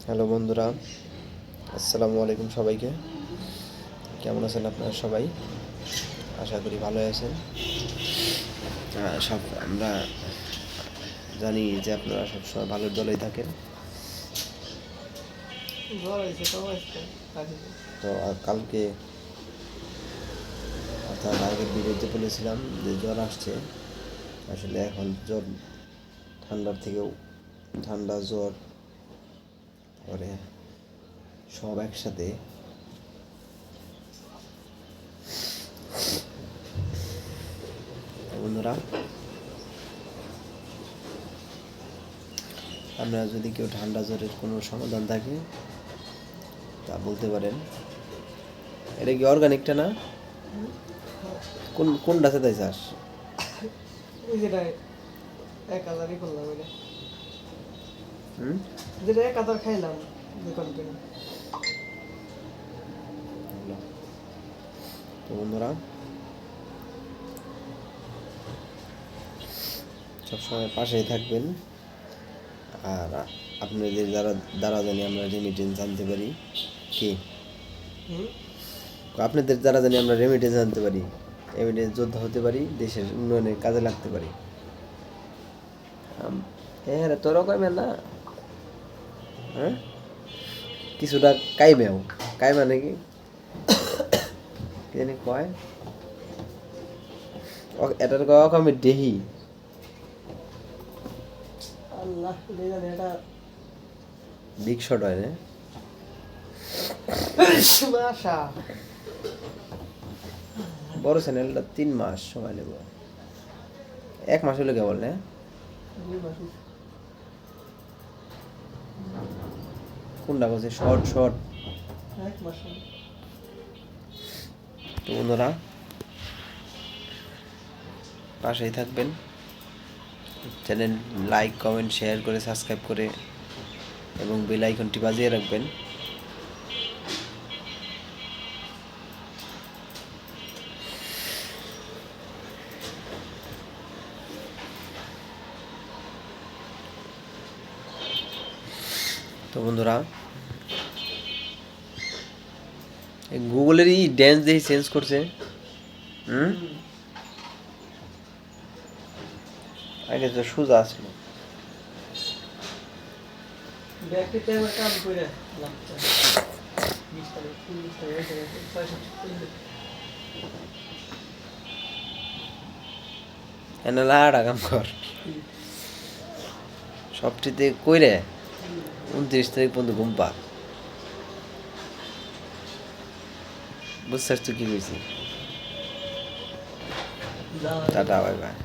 Hello বন্ধুরা, আসসালামু আলাইকুম সবাইকে। কেমন আছেন আপনারা সবাই? আশা করি ভালো আছেন। সব আমরা জানি যে আপনারা সবসময় ভালোর দলেই থাকেন। তো কালকে অর্থাৎ আগের ভিডিওতে বলেছিলাম যে জ্বর আসছে। আসলে এখন জ্বর ঠান্ডার থেকেও ঠান্ডা, জ্বর পরে সব একসাথে। বন্ধুরা, আপনারা যদি কেউ ঠান্ডা জ্বরের কোনো সমাধান থাকে তা বলতে পারেন। এটা কি অর্গানিকটা না? কোনটা সাথে চাস? যেটা এক হাজারই করলাম এটা, যেটা এক হাজার খাইলাম কন্টিনিউ। তো বন্ধুরা, সবসময় পাশেই থাকবেন। আর আপনাদের দ্বারা জানি আমরা রেমিটেন্স আনতে পারি। কি আপনাদের দ্বারা জানি আমরা রেমিটেন্স আনতে পারি, রেমিটেন্স যোদ্ধা হতে পারি, দেশের উন্নয়নের কাজে লাগতে পারি। হ্যাঁ রে, তোরও কইবেন না? হ্যাঁ, কিছুটা কাইবেও। কাই মানে কি জানি কয়, এটার কয় আমি দেহি। আল্লাহ জানে এটা বিগ শট হয় না? মাশা বড় চ্যানেলটা 3 মাস সময় নেব। 1 মাস হলে কেবল না? কোনটা বলছে? Short short. এক মাস। তো বন্ধুরা, পাশেই থাকবেন। চ্যানেল লাইক, কমেন্ট, শেয়ার করে সাবস্ক্রাইব করে এবং বেল আইকনটি বাজিয়ে রাখবেন। তো বন্ধুরা, গুগলের এই ড্যান্স দেখি চেঞ্জ করছে। আগে তো সোজা আসলো। ব্যাকটিতে আমার কাম করে লাগছে। এনে লাড়া কাম কর সবটিতে কইরে 29 তারিখ পর্যন্ত ঘুম পা। বুঝছিস তুই কি কইছি? Tata, bye bye.